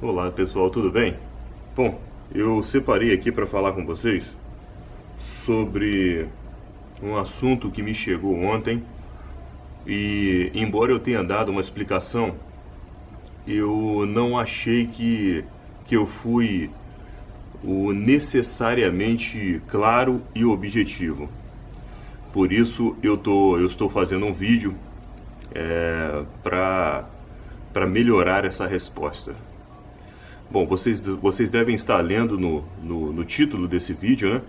Olá pessoal, tudo bem? Bom, eu separei aqui para falar com vocês sobre um assunto que me chegou ontem e, embora eu tenha dado uma explicação, eu não achei que eu fui o necessariamente claro e objetivo. Por isso eu estou fazendo um vídeo para melhorar essa resposta. Bom, vocês devem estar lendo no título desse vídeo, né?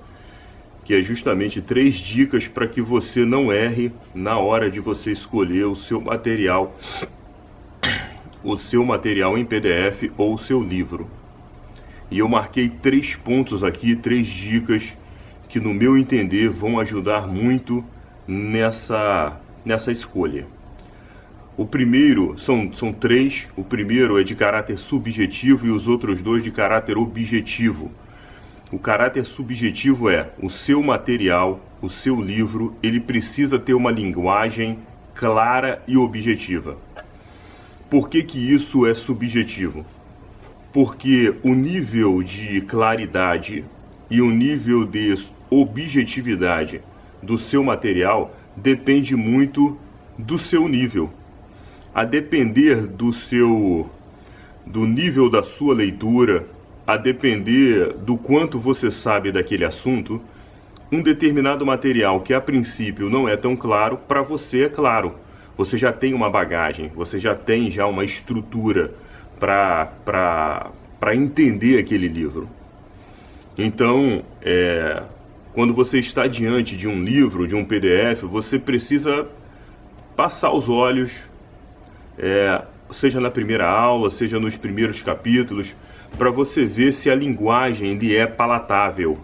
Que é justamente 3 dicas para que você não erre na hora de você escolher o seu material em PDF ou o seu livro. E eu marquei 3 pontos aqui, 3 dicas que, no meu entender, vão ajudar muito nessa escolha. O primeiro, são 3, o primeiro é de caráter subjetivo e os outros 2 de caráter objetivo. O caráter subjetivo é o seu material, o seu livro, ele precisa ter uma linguagem clara e objetiva. Por que isso é subjetivo? Porque o nível de claridade e o nível de objetividade do seu material depende muito do seu nível. A depender do nível da sua leitura, a depender do quanto você sabe daquele assunto, um determinado material que a princípio não é tão claro, para você é claro. Você já tem uma bagagem, você já tem uma estrutura para entender aquele livro. Então, quando você está diante de um livro, de um PDF, você precisa passar os olhos, seja na primeira aula, seja nos primeiros capítulos, para você ver se a linguagem lhe é palatável,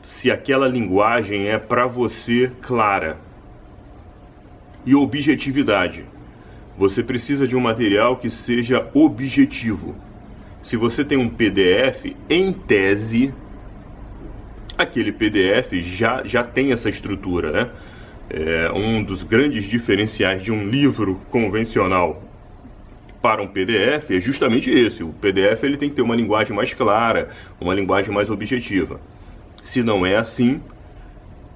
se aquela linguagem é para você clara. E objetividade. Você precisa de um material que seja objetivo. Se você tem um PDF, em tese, aquele PDF já tem essa estrutura, né? Um dos grandes diferenciais de um livro convencional para um PDF é justamente esse. O PDF ele tem que ter uma linguagem mais clara, uma linguagem mais objetiva. Se não é assim,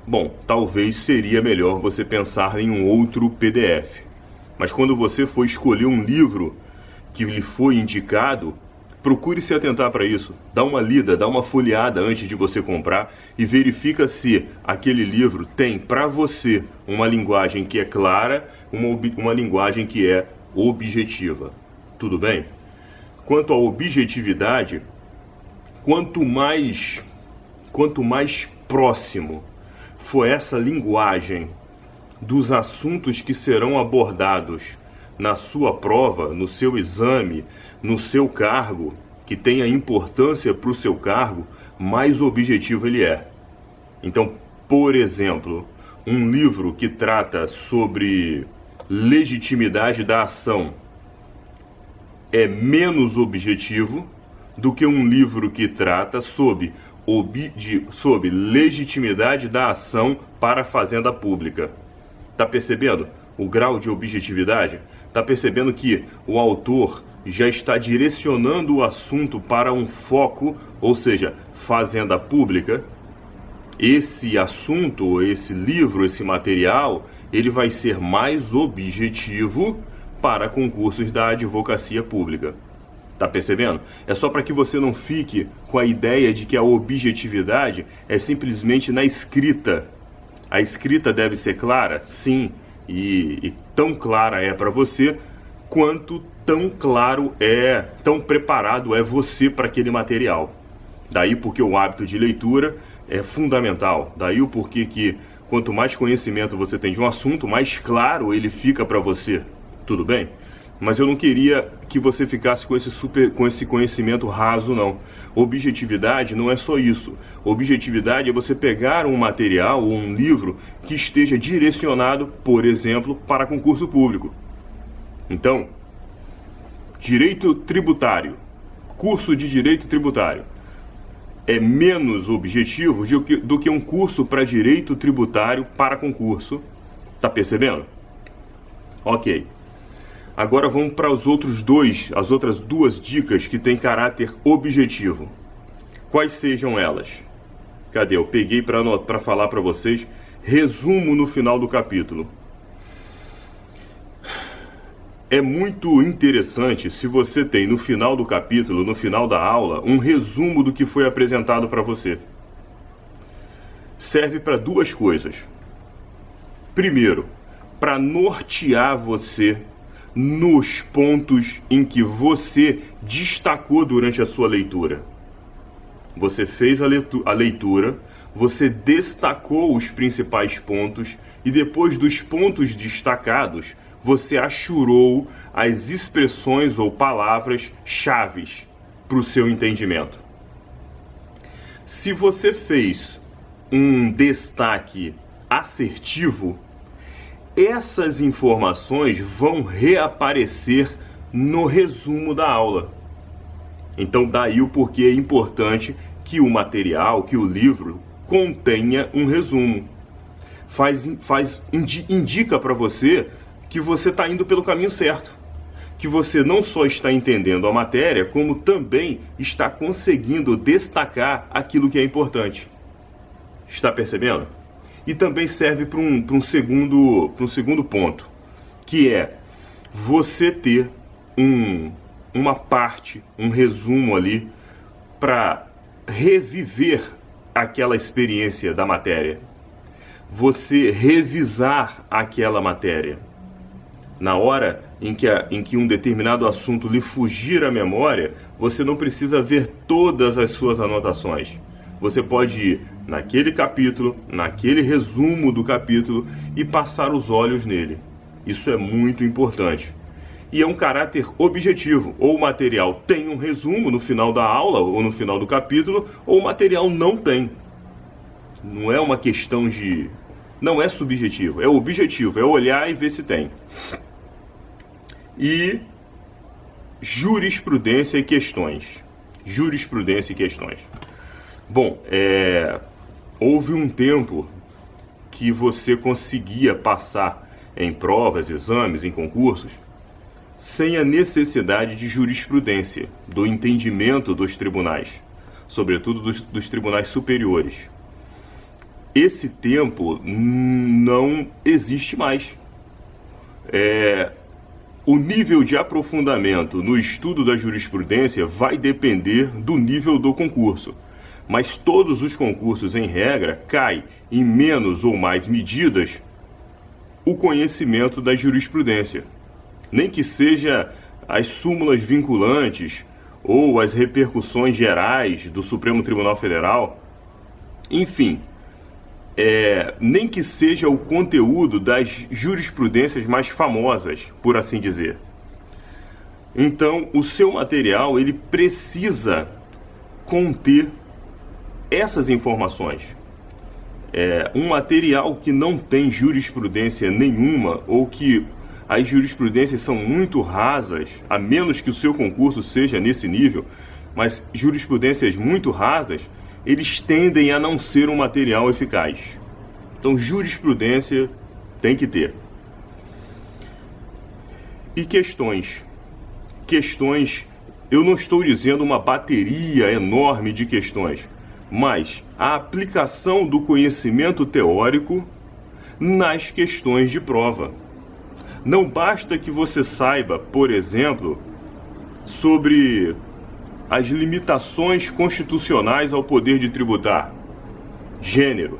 bom, talvez seria melhor você pensar em um outro PDF. Mas quando você for escolher um livro que lhe foi indicado, procure se atentar para isso. Dá uma lida, dá uma folheada antes de você comprar e verifica se aquele livro tem para você uma linguagem que é clara, uma linguagem que é objetiva. Tudo bem? Quanto à objetividade, quanto mais próximo for essa linguagem dos assuntos que serão abordados na sua prova, no seu exame, no seu cargo, que tenha importância para o seu cargo, mais objetivo ele é. Então, por exemplo, um livro que trata sobre legitimidade da ação é menos objetivo do que um livro que trata sobre legitimidade da ação para a fazenda pública. Tá percebendo o grau de objetividade? Tá percebendo que o autor já está direcionando o assunto para um foco, ou seja, fazenda pública? Esse assunto, esse livro, esse material, ele vai ser mais objetivo para concursos da advocacia pública. Tá percebendo? É só para que você não fique com a ideia de que a objetividade é simplesmente na escrita. A escrita deve ser clara? Sim. E tão clara é para você quanto tão claro tão preparado é você para aquele material. Daí porque o hábito de leitura é fundamental. Daí o porquê que quanto mais conhecimento você tem de um assunto, mais claro ele fica para você. Tudo bem? Mas eu não queria que você ficasse com esse conhecimento raso, não. Objetividade não é só isso. Objetividade é você pegar um material ou um livro que esteja direcionado, por exemplo, para concurso público. Então, direito tributário, curso de direito tributário, é menos objetivo do que um curso para direito tributário para concurso. Tá percebendo? Ok. Agora vamos para as outras duas dicas que têm caráter objetivo. Quais sejam elas? Cadê? Eu peguei para falar para vocês. Resumo no final do capítulo. É muito interessante se você tem no final do capítulo, no final da aula, um resumo do que foi apresentado para você. Serve para duas coisas. Primeiro, para nortear você nos pontos em que você destacou durante a sua leitura. Você fez a leitura, você destacou os principais pontos e depois dos pontos destacados, você achurou as expressões ou palavras chaves para o seu entendimento. Se você fez um destaque assertivo, essas informações vão reaparecer no resumo da aula. Então daí o porquê é importante que o material, que o livro contenha um resumo. Indica para você que você está indo pelo caminho certo, que você não só está entendendo a matéria, como também está conseguindo destacar aquilo que é importante. Está percebendo? E também serve para um segundo ponto, que é você ter uma parte, um resumo ali, para reviver aquela experiência da matéria. Você revisar aquela matéria. Na hora em que um determinado assunto lhe fugir à memória, você não precisa ver todas as suas anotações. Você pode ir naquele capítulo, naquele resumo do capítulo e passar os olhos nele. Isso é muito importante. E é um caráter objetivo. Ou o material tem um resumo no final da aula ou no final do capítulo, ou o material não tem. Não é uma questão de... Não é subjetivo, é objetivo, é olhar e ver se tem. E jurisprudência e questões. Jurisprudência e questões. Bom, houve um tempo que você conseguia passar em provas, exames, em concursos, sem a necessidade de jurisprudência, do entendimento dos tribunais, sobretudo dos tribunais superiores. Esse tempo não existe mais. O nível de aprofundamento no estudo da jurisprudência vai depender do nível do concurso. Mas todos os concursos, em regra, cai em menos ou mais medidas o conhecimento da jurisprudência. Nem que seja as súmulas vinculantes ou as repercussões gerais do Supremo Tribunal Federal. Enfim, nem que seja o conteúdo das jurisprudências mais famosas, por assim dizer. Então, o seu material ele precisa conter essas informações. Um material que não tem jurisprudência nenhuma, ou que as jurisprudências são muito rasas, a menos que o seu concurso seja nesse nível, mas jurisprudências muito rasas, eles tendem a não ser um material eficaz. Então, jurisprudência tem que ter. E questões. Questões, eu não estou dizendo uma bateria enorme de questões, mas a aplicação do conhecimento teórico nas questões de prova. Não basta que você saiba, por exemplo, sobre as limitações constitucionais ao poder de tributar, gênero,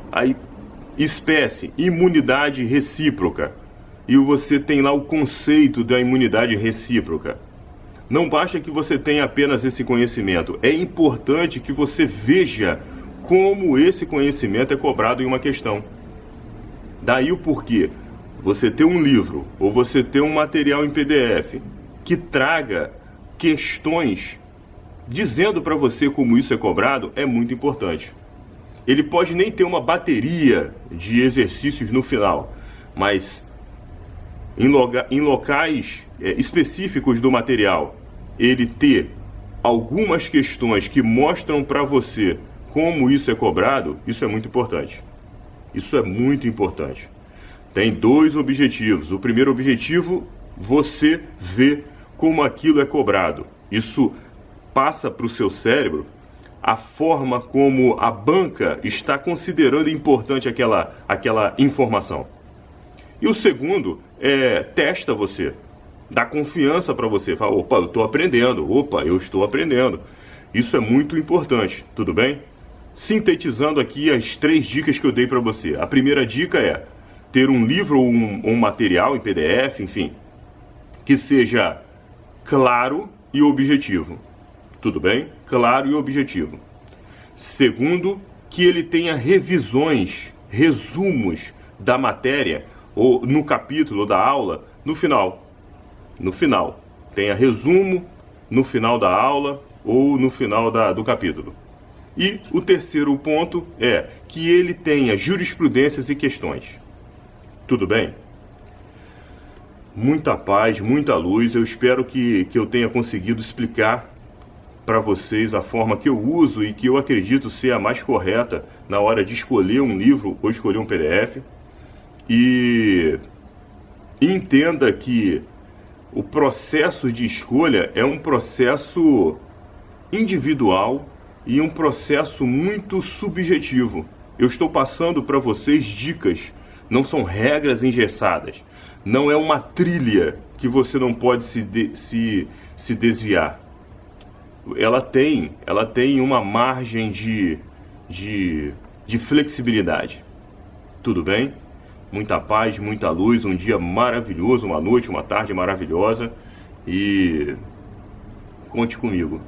aí espécie, imunidade recíproca, e você tem lá o conceito da imunidade recíproca. Não basta que você tenha apenas esse conhecimento, é importante que você veja como esse conhecimento é cobrado em uma questão. Daí o porquê você ter um livro ou você ter um material em PDF que traga questões dizendo para você como isso é cobrado é muito importante. Ele pode nem ter uma bateria de exercícios no final, mas em locais específicos do material, ele ter algumas questões que mostram para você como isso é cobrado, isso é muito importante. Isso é muito importante. Tem dois objetivos. O primeiro objetivo você vê como aquilo é cobrado. Isso passa para o seu cérebro a forma como a banca está considerando importante aquela informação. E o segundo é testa você, dá confiança para você, fala, opa, eu estou aprendendo, opa, eu estou aprendendo. Isso é muito importante, tudo bem? Sintetizando aqui as 3 dicas que eu dei para você. A primeira dica é ter um livro ou um material em PDF, enfim, que seja claro e objetivo. Tudo bem? Claro e objetivo. Segundo, que ele tenha revisões, resumos da matéria, ou no capítulo ou da aula, no final. No final. Tenha resumo no final da aula ou no final do capítulo. E o terceiro ponto é que ele tenha jurisprudências e questões. Tudo bem? Muita paz, muita luz. Eu espero que eu tenha conseguido explicar para vocês a forma que eu uso e que eu acredito ser a mais correta na hora de escolher um livro ou escolher um PDF. E entenda que o processo de escolha é um processo individual e um processo muito subjetivo. Eu estou passando para vocês dicas, não são regras engessadas. Não é uma trilha que você não pode se desviar. Ela tem uma margem de flexibilidade. Tudo bem? Muita paz, muita luz, um dia maravilhoso, uma noite, uma tarde maravilhosa. E conte comigo.